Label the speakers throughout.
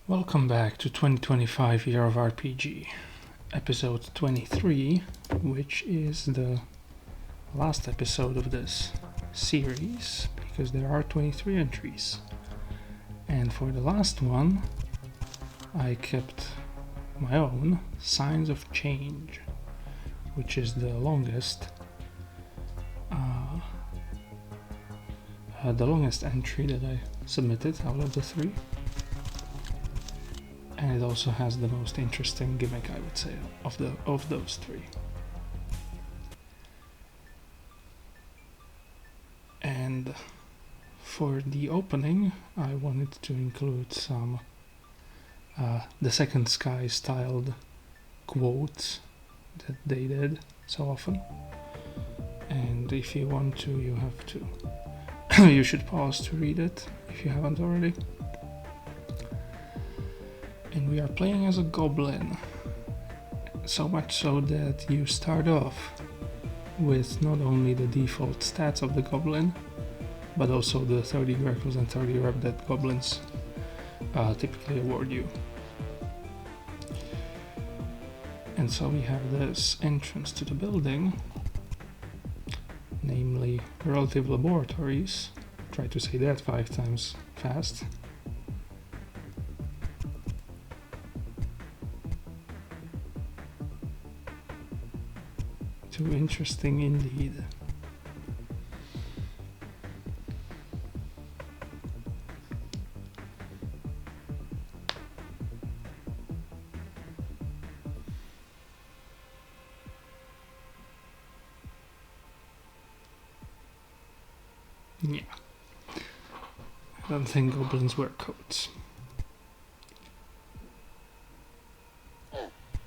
Speaker 1: Welcome back to 2025 Year of RPG, episode 23, which is the last episode of this series, because there are 23 entries. And for the last one, I kept my own Signs of Change, which is the longest entry that I submitted out of the three. And it also has the most interesting gimmick, I would say, of those three. And for the opening, I wanted to include some the Second Sky styled quotes that they did so often. And if you want to, you have to. You should pause to read it if you haven't already. And we are playing as a goblin, so much so that you start off with not only the default stats of the goblin, but also the 30 miracles and 30 rep that goblins typically award you. And so we have this entrance to the building, namely Relative Laboratories. Try to say that 5 times fast. Too interesting indeed. Yeah. I don't think goblins wear coats.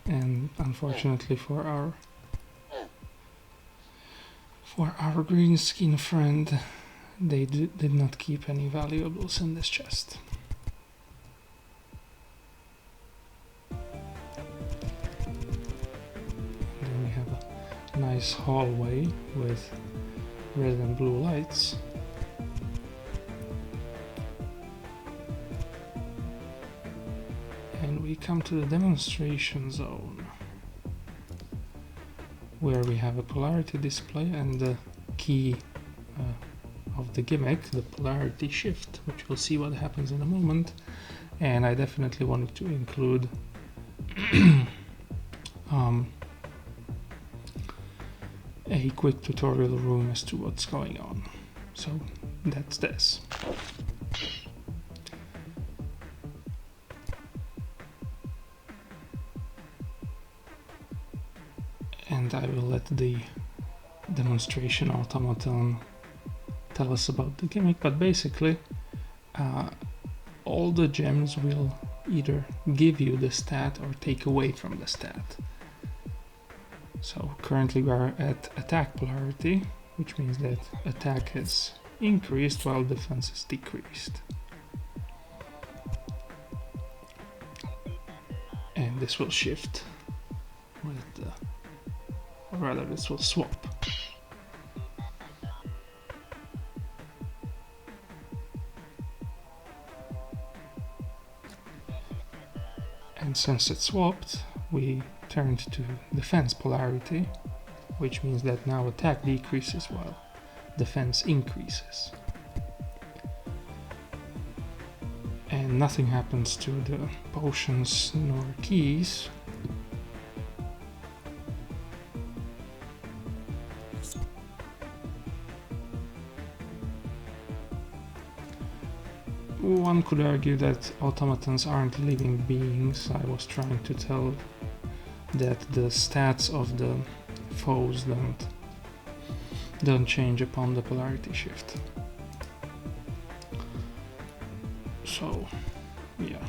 Speaker 1: And unfortunately for our green skin friend, they did not keep any valuables in this chest. And then we have a nice hallway with red and blue lights. And we come to the demonstration zone, where we have a polarity display and the key of the gimmick, the polarity shift, which we'll see what happens in a moment. And I definitely wanted to include a quick tutorial room as to what's going on. So that's this. And I will let the demonstration automaton tell us about the gimmick, but basically all the gems will either give you the stat or take away from the stat. So currently we are at attack polarity, which means that attack has increased while defense is decreased. And this will shift with the, or rather this will swap. And since it swapped, we turned to defense polarity, which means that now attack decreases while defense increases. And nothing happens to the potions nor keys. One could argue that automatons aren't living beings. I was trying to tell that the stats of the foes don't change upon the polarity shift. So, yeah,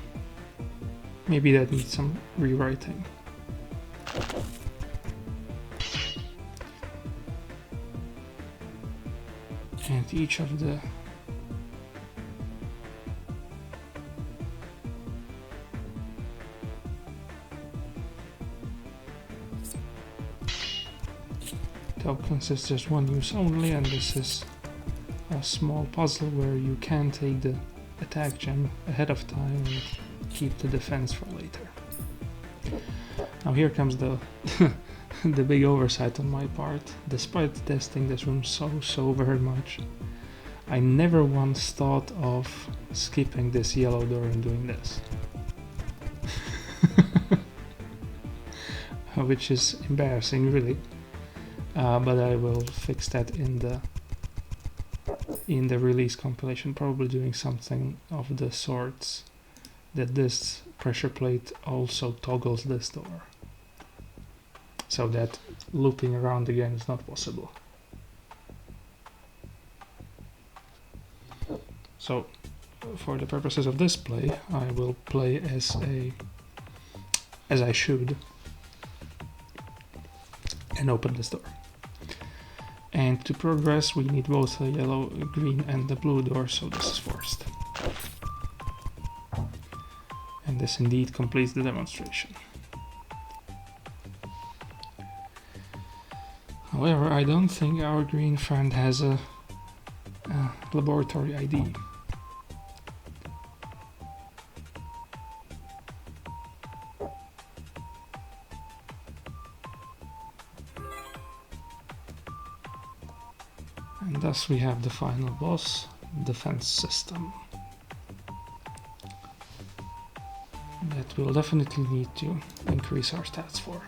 Speaker 1: maybe that needs some rewriting. And each of the tokens is just one use only, and this is a small puzzle where you can take the attack gem ahead of time and keep the defense for later. Now here comes the the big oversight on my part. Despite testing this room so very much, I never once thought of skipping this yellow door and doing this. Which is embarrassing, really. But I will fix that in the release compilation, probably doing something of the sorts that this pressure plate also toggles this door, so that looping around again is not possible. So for the purposes of this play, I will play as I should and open this door. And to progress we need both a yellow, green and the blue door, so this is forced. And this indeed completes the demonstration. However, I don't think our green friend has a laboratory ID. And thus we have the final boss, defense system. That we'll definitely need to increase our stats for.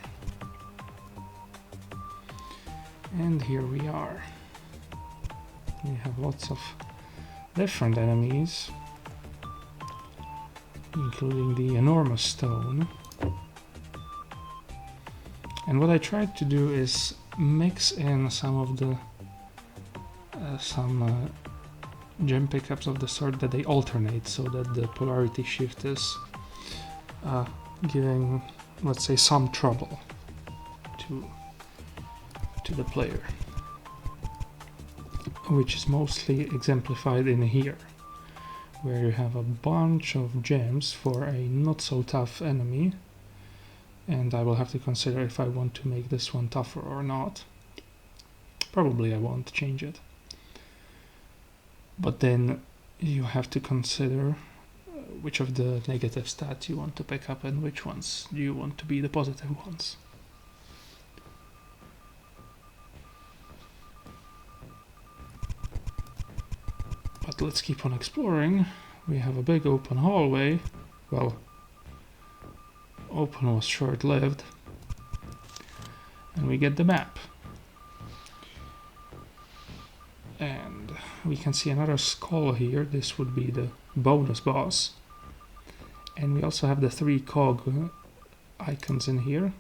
Speaker 1: And here we are. We have lots of different enemies, including the enormous stone. And what I tried to do is mix in some of the gem pickups of the sort that they alternate, so that the polarity shift is giving, let's say, some trouble to the player, which is mostly exemplified in here, where you have a bunch of gems for a not so tough enemy, and I will have to consider if I want to make this one tougher or not. Probably I won't change it. But then you have to consider which of the negative stats you want to pick up and which ones do you want to be the positive ones. But let's keep on exploring. We have a big open hallway. Well, open was short-lived. And we get the map. And we can see another skull here. This would be the bonus boss. And we also have the 3 cog icons in here,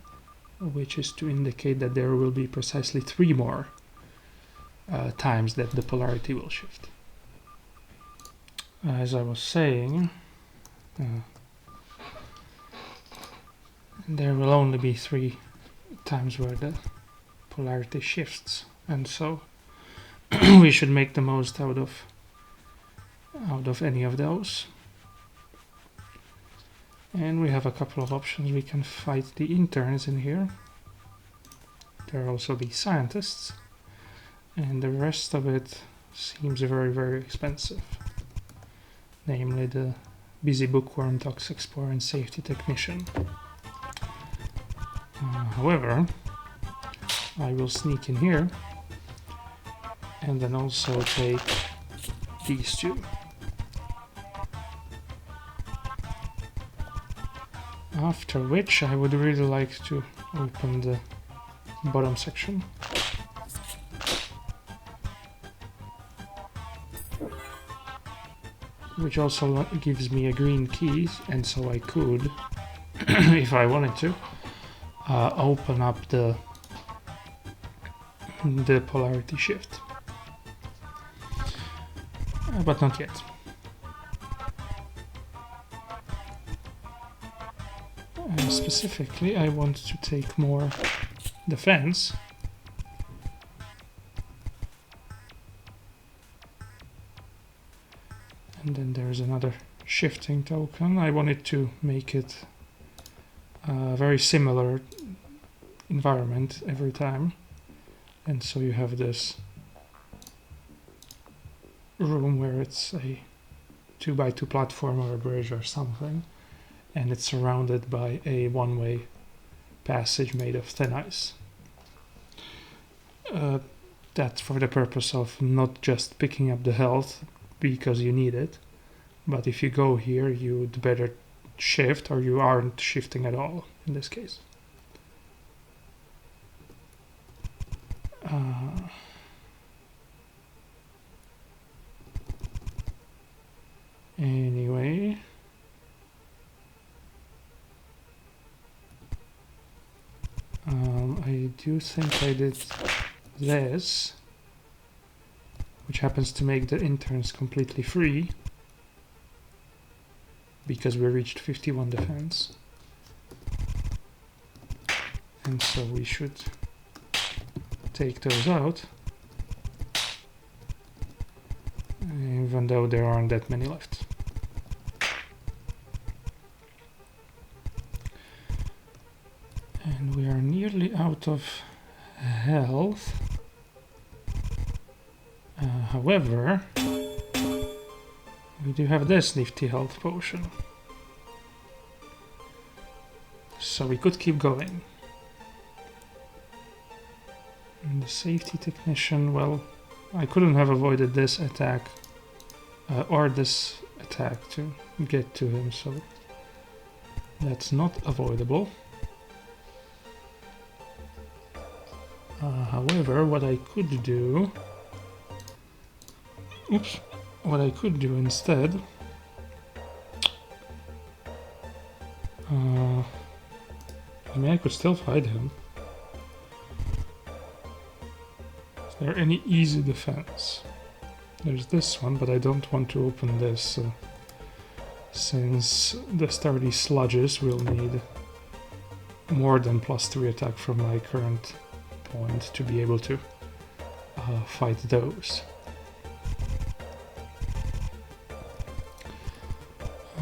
Speaker 1: which is to indicate that there will be precisely 3 more times that the polarity will shift. As I was saying, there will only be 3 times where the polarity shifts, and so we should make the most out of any of those. And we have a couple of options. We can fight the interns in here. There are also the scientists, and the rest of it seems very, very expensive. Namely the busy bookworm, tox explorer and safety technician. However, I will sneak in here and then also take these 2. After which I would really like to open the bottom section. Which also gives me a green key, and so I could, if I wanted to, open up the polarity shift. But not yet. Specifically, I want to take more defense. And then there's another shifting token. I wanted to make it a very similar environment every time. And so you have this room where it's a 2x2 platform or a bridge or something. and it's surrounded by a one-way passage made of thin ice. That's for the purpose of not just picking up the health because you need it, but if you go here, you'd better shift, or you aren't shifting at all in this case. Anyway, I do think I did this, which happens to make the interns completely free because we reached 51 defense, and so we should take those out, even though there aren't that many left. And we are nearly out of health. However, we do have this nifty health potion, so we could keep going. And the safety technician, well, I couldn't have avoided this attack or this attack to get to him, so that's not avoidable. However, what I could do instead, I mean, I could still fight him. Is there any easy defense? There's this one, but I don't want to open this since the sturdy sludges will need more than +3 attack from my current point to be able to fight those.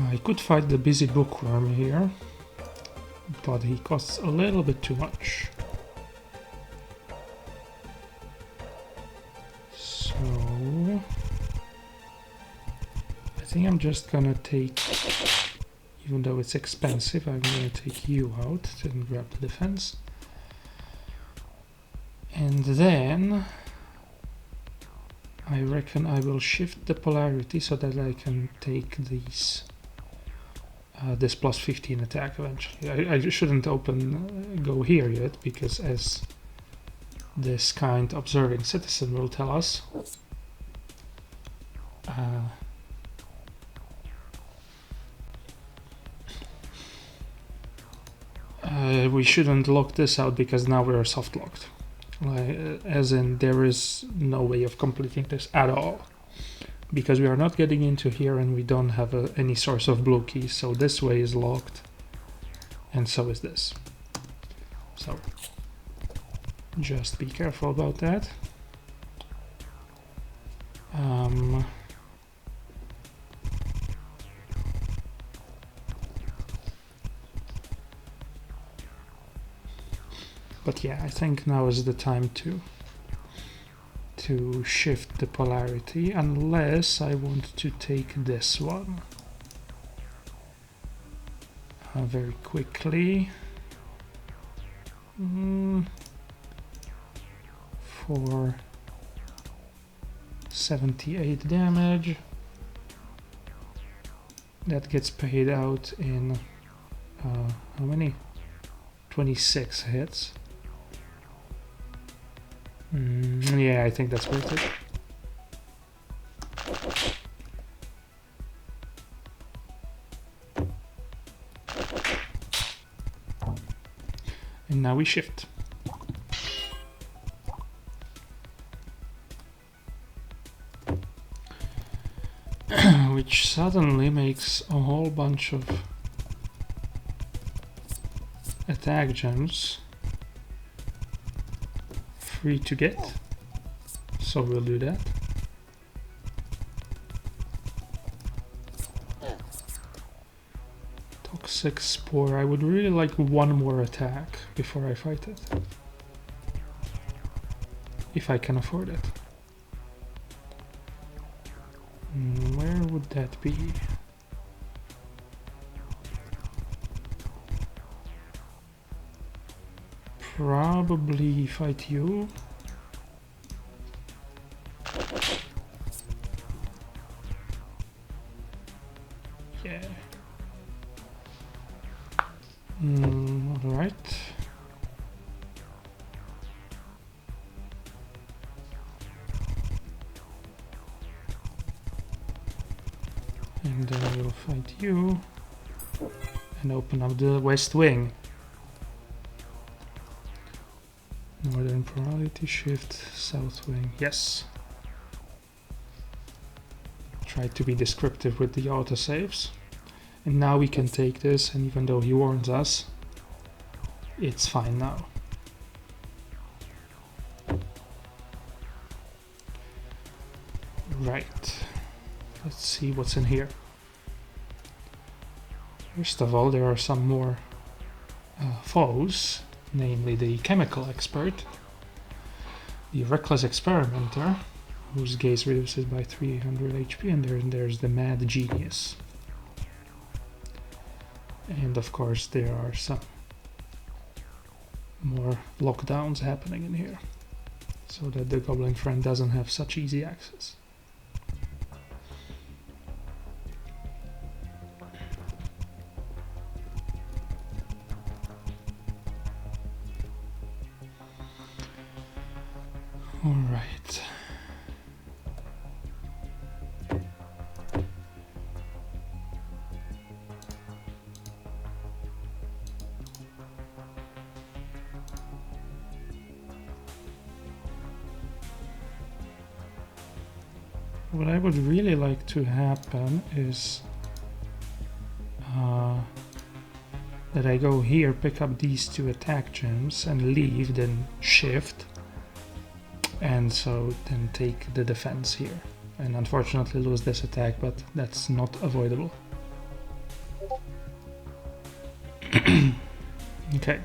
Speaker 1: I could fight the busy bookworm here, but he costs a little bit too much. So I think I'm just gonna take, even though it's expensive, I'm gonna take you out and grab the defense. And then I reckon I will shift the polarity so that I can take these this +15 attack eventually. I shouldn't go here yet, because as this kind observing citizen will tell us, we shouldn't lock this out because now we're soft locked. As in, there is no way of completing this at all, because we are not getting into here and we don't have any source of blue keys, so this way is locked, and so is this. So just be careful about that. But yeah, I think now is the time to shift the polarity, unless I want to take this one very quickly for 78 damage. That gets paid out in how many? 26 hits. Yeah, I think that's worth it. And now we shift. Which suddenly makes a whole bunch of attack gems free to get, so we'll do that. Toxic Spore, I would really like one more attack before I fight it, if I can afford it. Where would that be? probably fight you. Yeah. Alright. And then we'll fight you and open up the west wing. Northern Polarity Shift, south wing. Yes. Try to be descriptive with the autosaves. And now we can take this, and even though he warns us, it's fine now. Right. Let's see what's in here. First of all, there are some more foes, namely the chemical expert, the reckless experimenter, whose gaze reduces by 300 HP, and there's the mad genius. And of course there are some more lockdowns happening in here, so that the goblin friend doesn't have such easy access. All right. What I would really like to happen is that I go here, pick up these 2 attack gems and leave, then shift, and so then take the defense here. And unfortunately lose this attack, but that's not avoidable. Okay.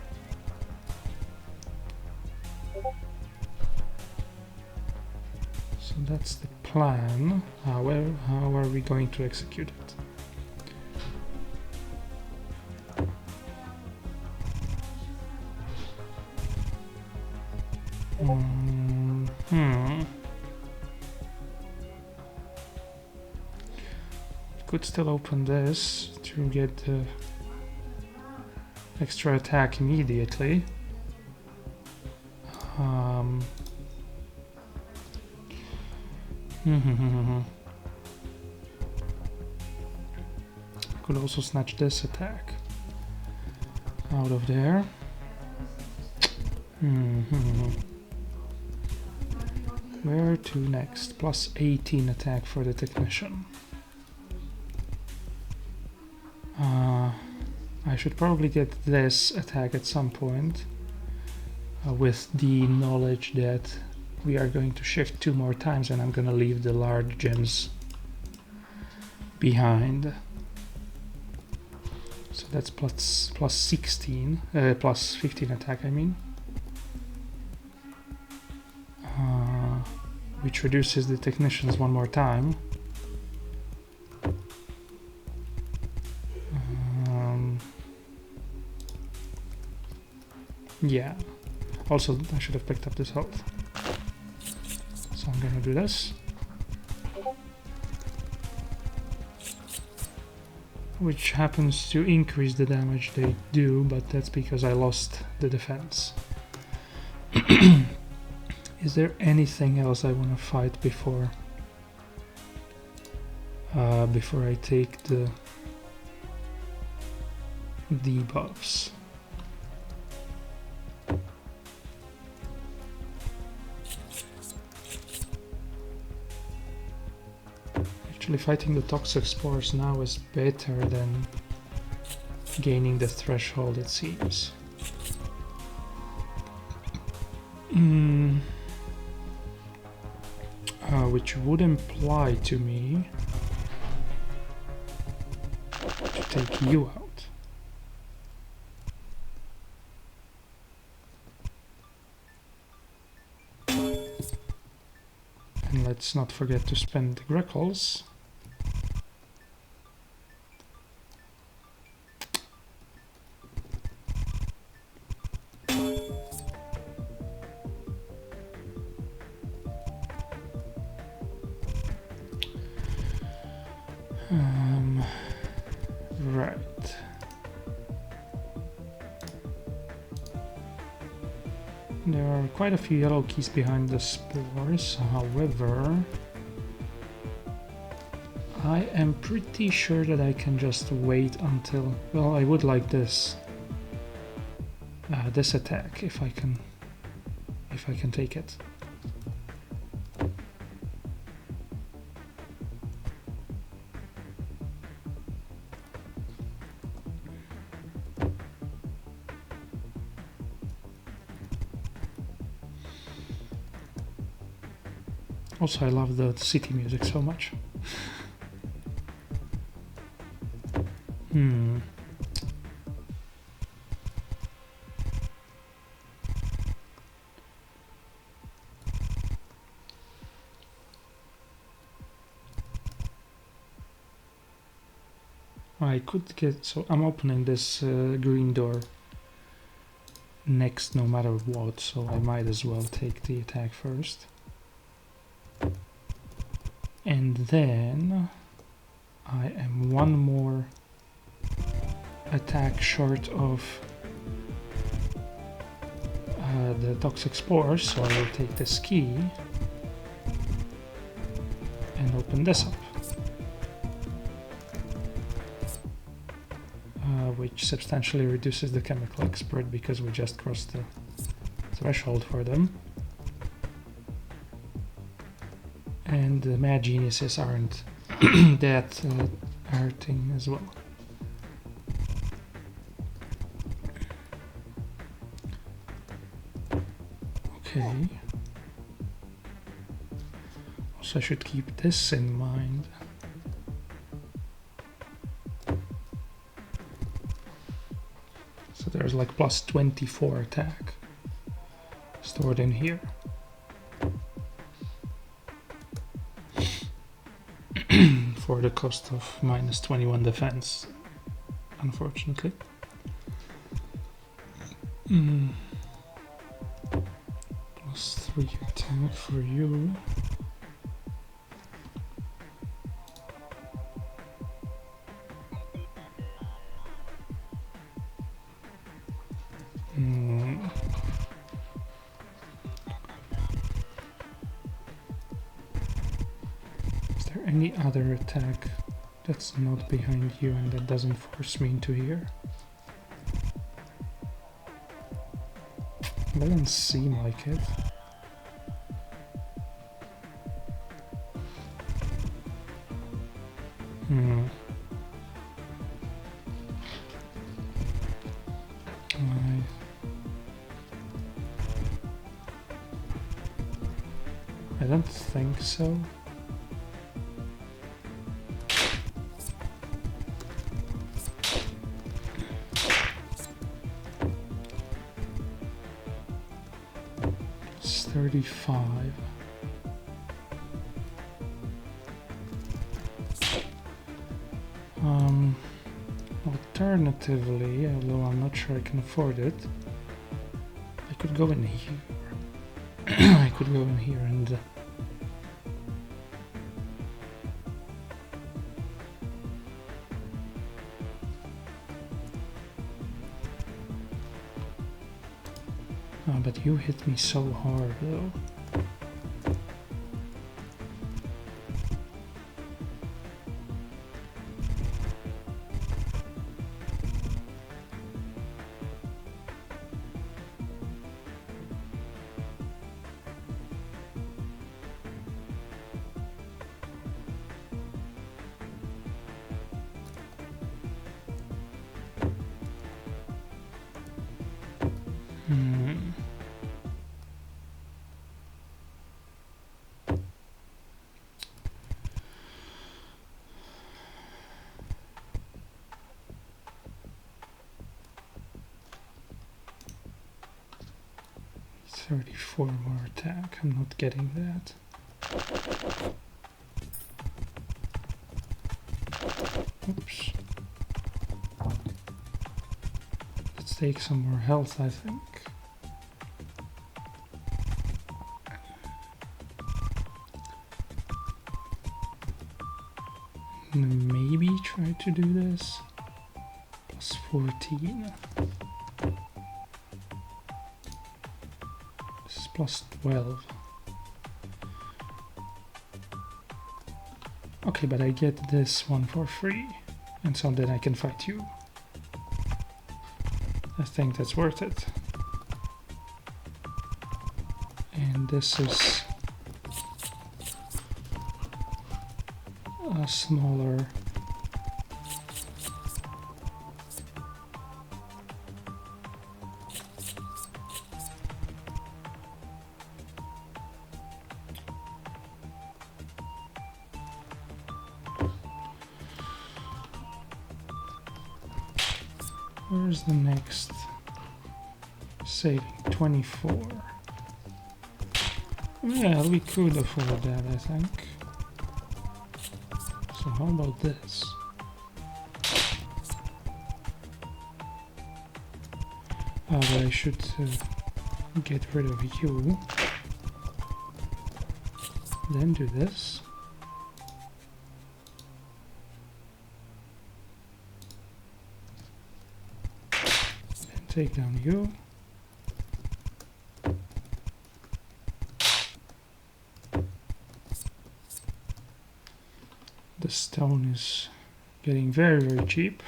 Speaker 1: So that's the plan. How are we going to execute it? Could still open this to get the extra attack immediately. Could also snatch this attack out of there. Where to next? Plus 18 attack for the technician. I should probably get this attack at some point, with the knowledge that we are going to shift 2 more times and I'm gonna leave the large gems behind. So that's plus 16, plus 15 attack, I mean. Which reduces the technicians 1 more time. Yeah. Also, I should have picked up this health. So I'm gonna do this. Which happens to increase the damage they do, but that's because I lost the defense. Is there anything else I want to fight before I take the debuffs? Actually, fighting the toxic spores now is better than gaining the threshold, it seems. Which would imply to me to take you out. And let's not forget to spend the Greckles. Alright. There are quite a few yellow keys behind the spores, however, I am pretty sure that I can just wait until, well, I would like this this attack if I can take it. Also, I love the city music so much. I could get, so I'm opening this green door next no matter what, so I might as well take the attack first. And then I am one more attack short of the toxic spores, so I will take this key and open this up. Which substantially reduces the chemical expert because we just crossed the threshold for them. And the mad geniuses aren't that hurting as well. Okay. Also, I should keep this in mind. So there's like plus 24 attack stored in here. For the cost of minus 21 defense, unfortunately. Plus 3 attack for you. Any other attack that's not behind you and that doesn't force me into here? Doesn't seem like it. I don't think so. It's 35. Alternatively, although I'm not sure I can afford it, I could go in here. I could go in here and but you hit me so hard though. $34 more attack. I'm not getting that. Oops. Let's take some more health, I think. Maybe try to do this. 14. This is plus 12. Okay, but I get this one for free, and so then I can fight you. I think that's worth it. And this is a smaller where's the next saving? 24. Yeah, we could afford that, I think. So how about this? But I should get rid of you. Then do this. Then take down you. The stone is getting very, very cheap.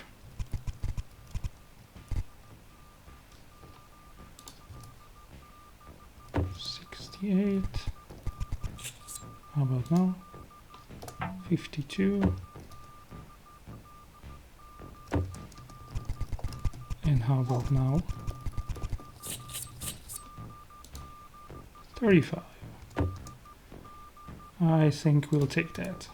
Speaker 1: $68. How about now? 52. And how about now? 35. I think we'll take that.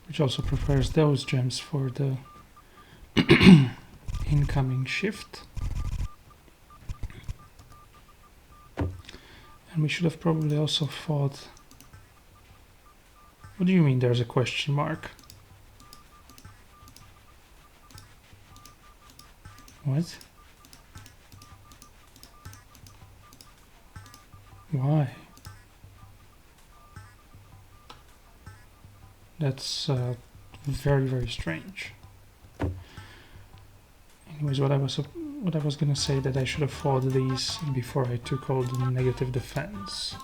Speaker 1: Which also prepares those gems for the incoming shift. And we should have probably also fought... What do you mean there's a question mark? What? Why? That's very, very strange. Anyways, what I was gonna say, that I should have fought these before I took all the negative defense.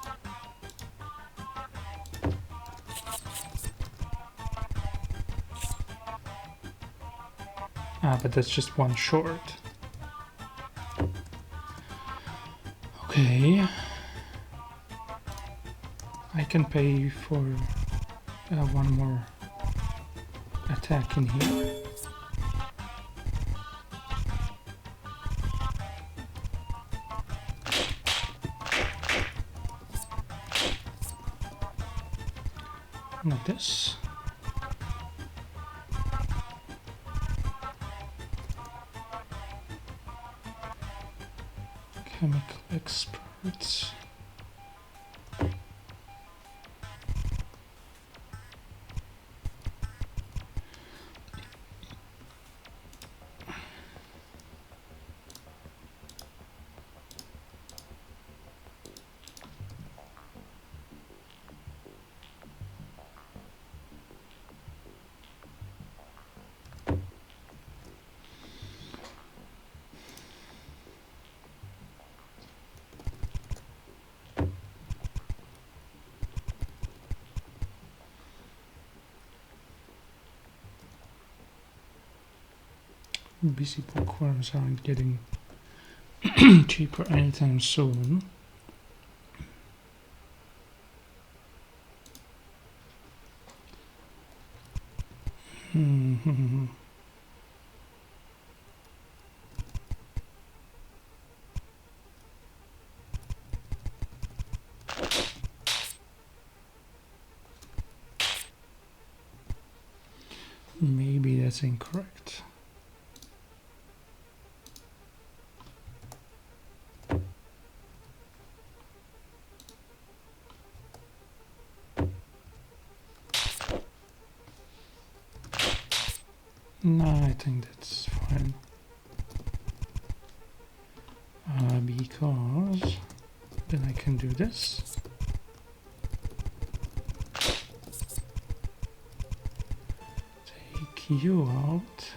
Speaker 1: Ah, but that's just one short. Okay. I can pay for one more attack in here. Like this. Chemical experts. Busy bookworms aren't getting cheaper anytime soon. Maybe that's incorrect. No, I think that's fine. Because then I can do this. you out.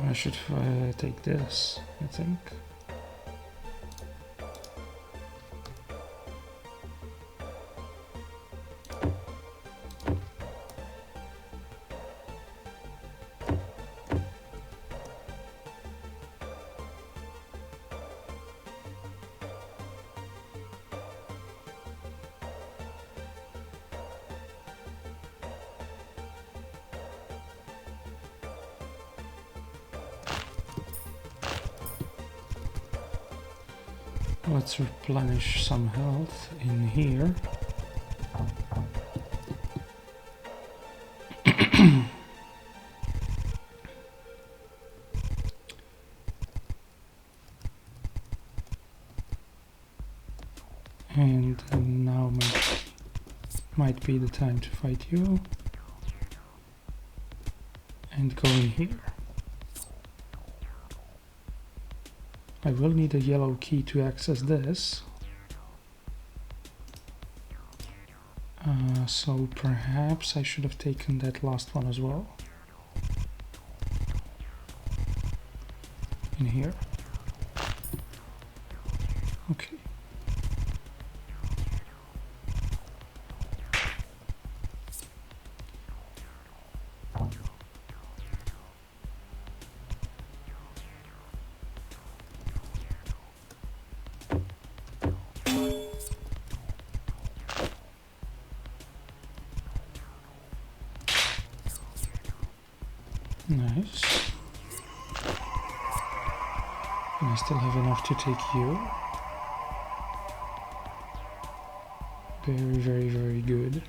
Speaker 1: I should take this, I think. Let's replenish some health in here. And now might be the time to fight you. And go in here. I will need a yellow key to access this. So perhaps I should have taken that last one as well. In here. Okay. Nice. And I still have enough to take you. Very, very, very good.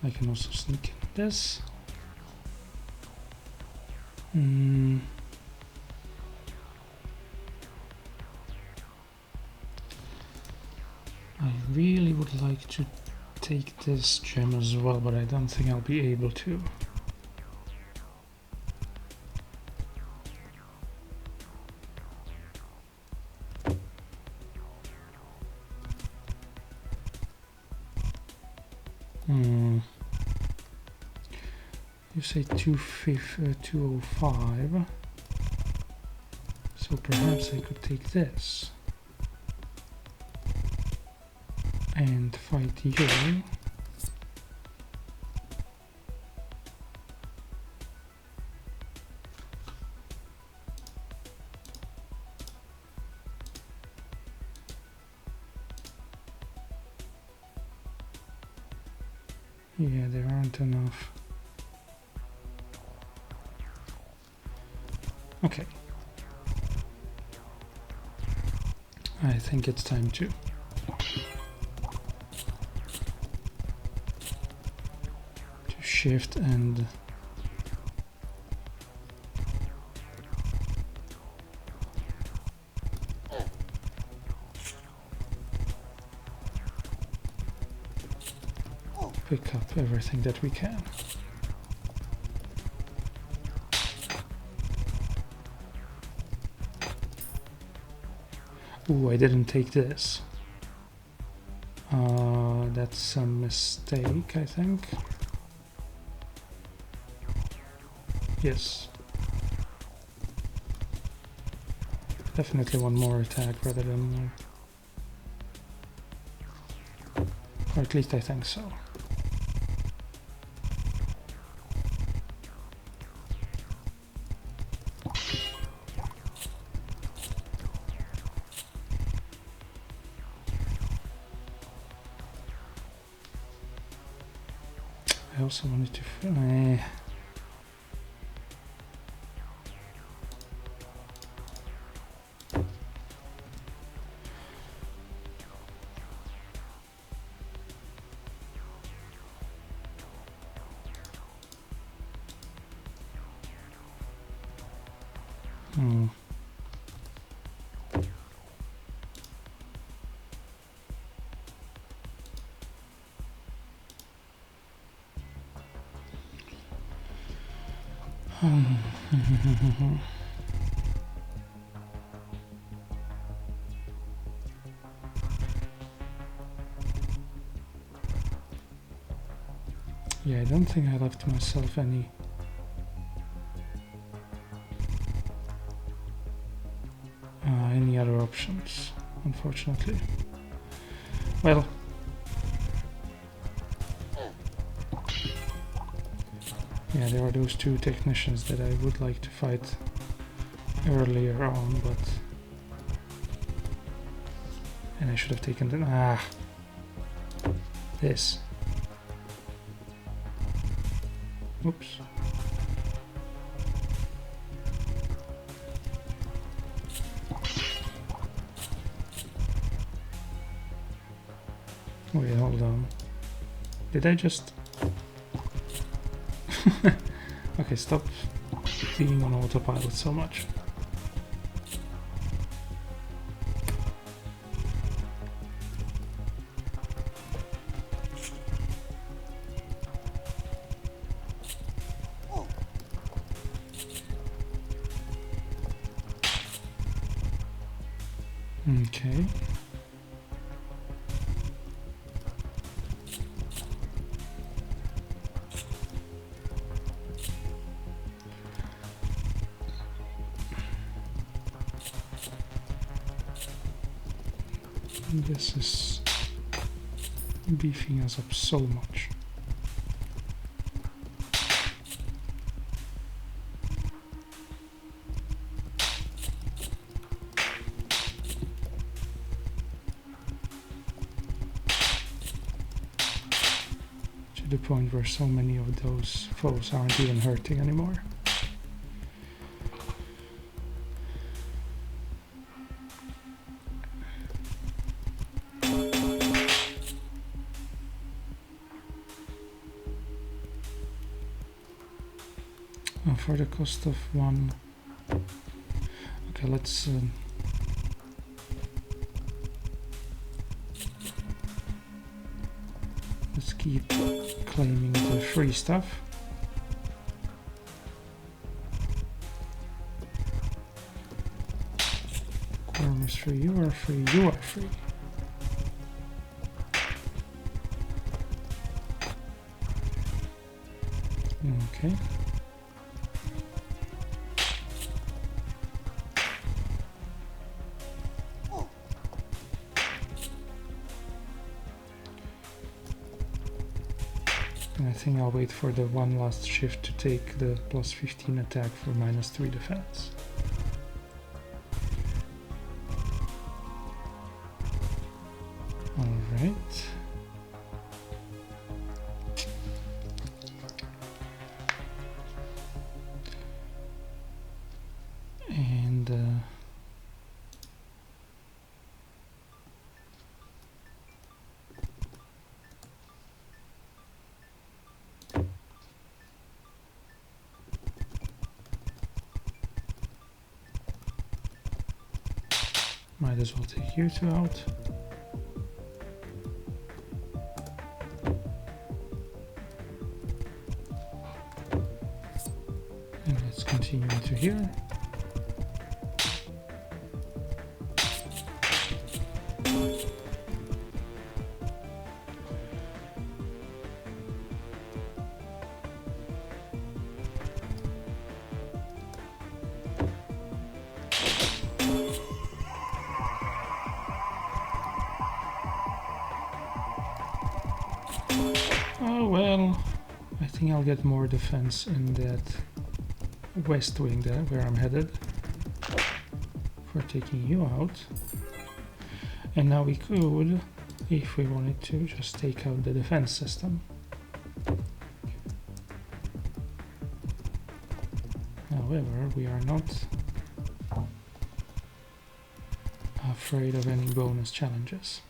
Speaker 1: I can also sneak this. I really would like to take this gem as well, but I don't think I'll be able to. You say 205, so perhaps I could take this and fight you. Yeah, there aren't enough. Okay. I think it's time to shift and pick up everything that we can. Ooh, I didn't take this. That's a mistake, I think. Yes. Definitely one more attack rather than one. Or at least I think so. I also wanted to... Hmm. Yeah, I don't think I left myself any other options, unfortunately. Well, yeah, there are those two technicians that I would like to fight earlier on, but... And I should have taken the... This. Oops. Wait, hold on. Did I just... Okay, stop being on autopilot so much. Okay. This is beefing us up so much. To the point where so many of those foes aren't even hurting anymore. For the cost of one. Okay, let's keep claiming the free stuff. Quorum is free, you are free, you are free. Okay. I think I'll wait for the one last shift to take the plus 15 attack for minus 3 defense. Alright. And might as well take you two out. And let's continue into here. Oh well, I think I'll get more defense in that west wing there, where I'm headed, for taking you out. And now we could, if we wanted to, just take out the defense system. However, we are not afraid of any bonus challenges.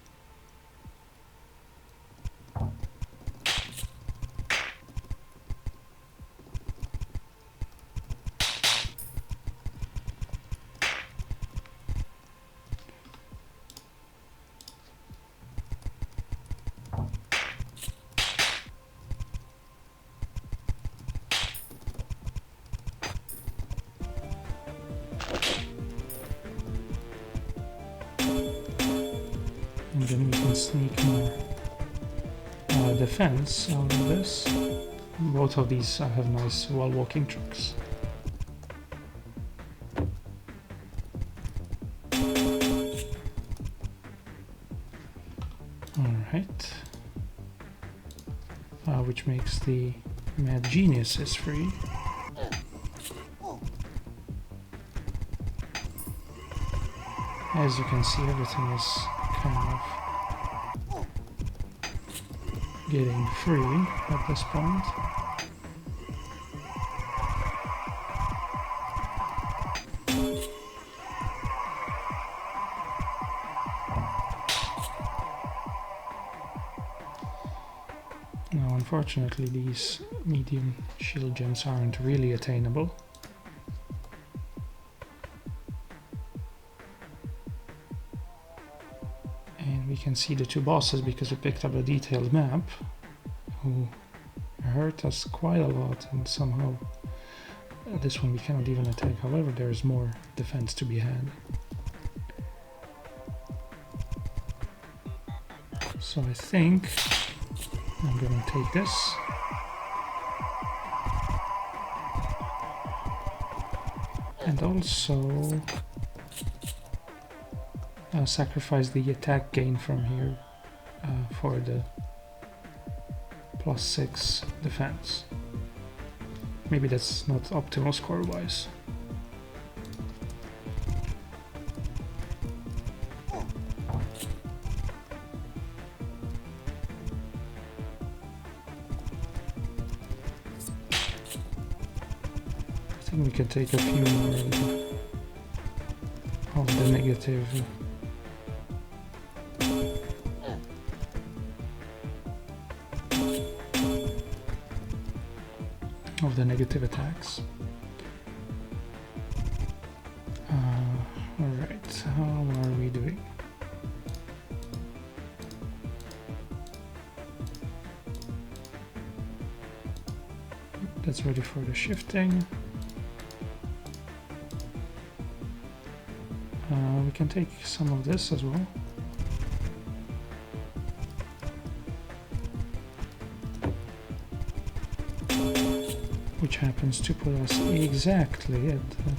Speaker 1: can sneak more defense out of this. Both of these have nice wall walking tricks. Alright. Which makes the Mad Geniuses free. As you can see, everything is kind of getting free at this point. Now, unfortunately, these medium shield gems aren't really attainable. And we can see the two bosses because we picked up a detailed map who hurt us quite a lot, and somehow this one we cannot even attack. However, there is more defense to be had. So I think I'm gonna take this. And also sacrifice the attack gain from here for the +6 defense. Maybe that's not optimal score-wise. I think we can take a few more of the negative attacks. Alright, how are we doing? That's ready for the shifting. We can take some of this as well. Which happens to put us exactly at the...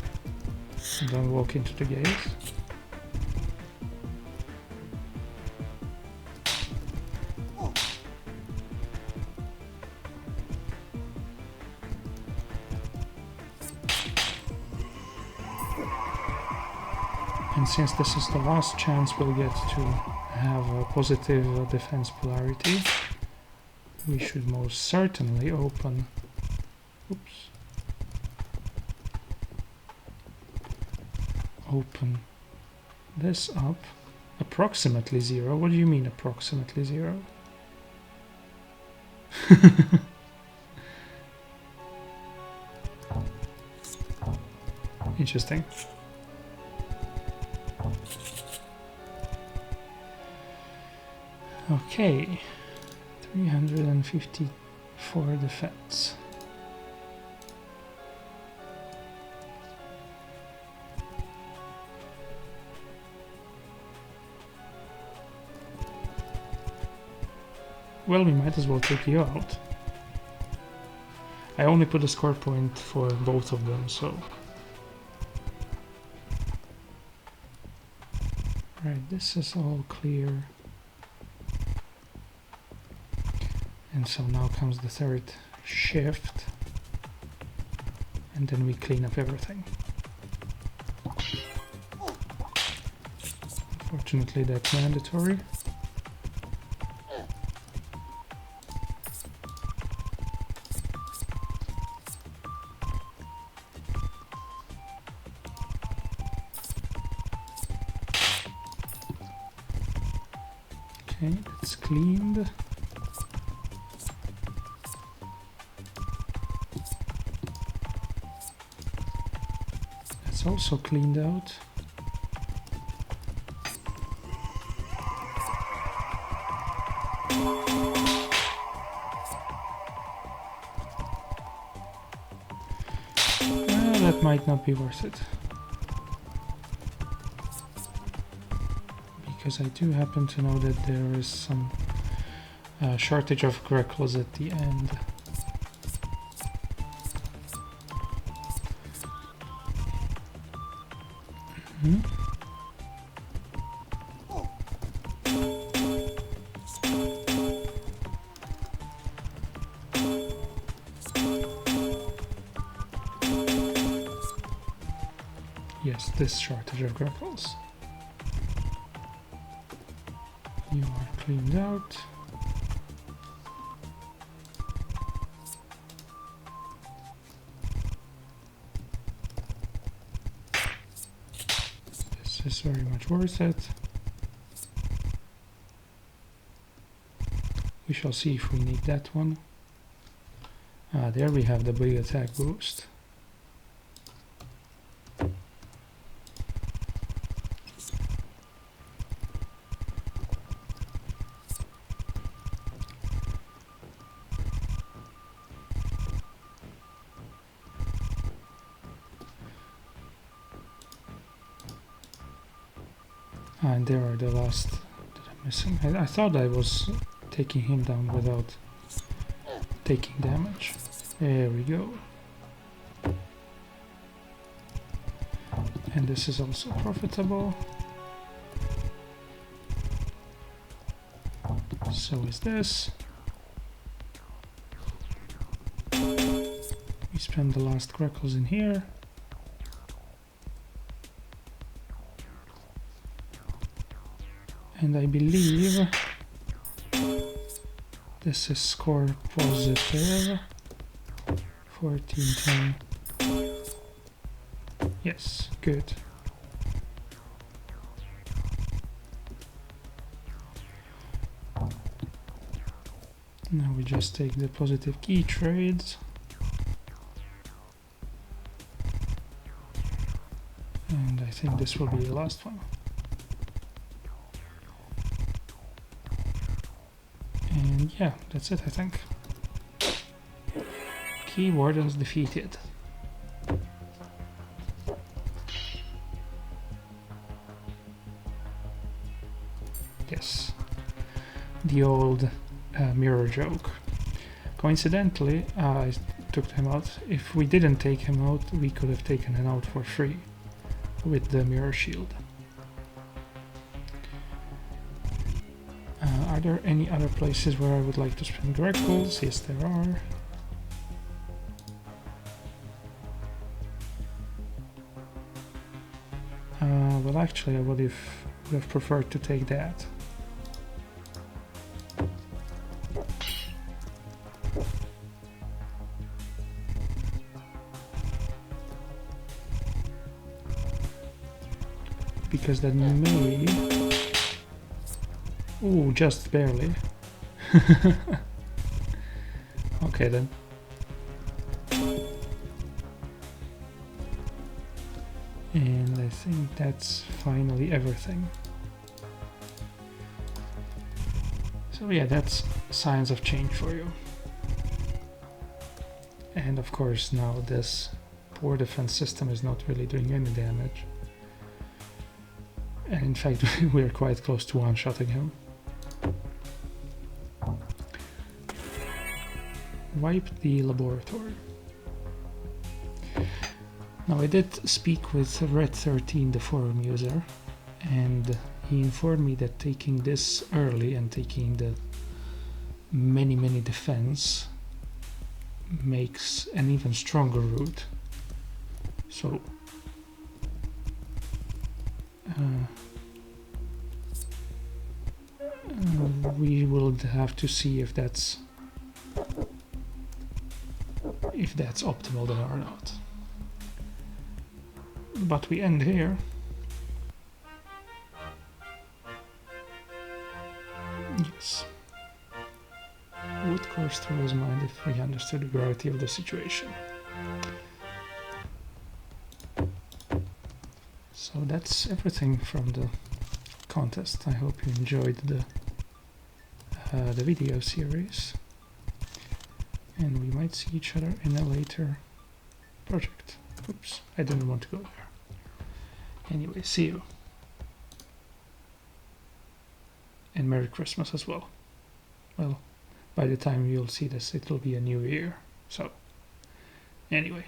Speaker 1: Don't walk into the gate. And since this is the last chance we'll get to have a positive defense polarity, we should most certainly open... Oops. Open this up. Approximately 0. What do you mean approximately 0? Interesting. Okay, 354 defense. Well, we might as well take you out. I only put a score point for both of them, so... Right, this is all clear. And so now comes the third shift. And then we clean up everything. Unfortunately, that's mandatory. Okay, that's cleaned. That's also cleaned out. That might not be worth it. because I do happen to know that there is some shortage of grackles at the end. Yes, this shortage of grackles. You are cleaned out. This is very much worth it. We shall see if we need that one. There we have the big attack boost. And there are the last that I'm missing. I thought I was taking him down without taking damage. There we go. And this is also profitable. So is this. We spend the last grackles in here. And I believe this is score positive. 14, 10. Yes, good. Now we just take the positive key trades. And I think this will be the last one. And yeah, that's it, I think. Key wardens defeated. Yes, the old mirror joke. Coincidentally, I took him out. If we didn't take him out, we could have taken him out for free with the mirror shield. Are there any other places where I would like to spend grackles? Yes, there are. Well, actually, I would have preferred to take that. Because that may... Ooh, just barely. Okay then. And I think that's finally everything. So yeah, that's signs of change for you. And of course now this poor defense system is not really doing any damage. And in fact we're quite close to one-shotting him. Wipe the laboratory. Now I did speak with Red 13, the forum user, and he informed me that taking this early and taking the many defense makes an even stronger route. So we will have to see if that's optimal then or not. But we end here. Yes. Would course through his mind if he understood the gravity of the situation. So that's everything from the contest. I hope you enjoyed the video series. And we might see each other in a later project. Oops, I didn't want to go there. Anyway, see you. And Merry Christmas as well. Well, by the time you'll see this, it'll be a new year. So, anyway.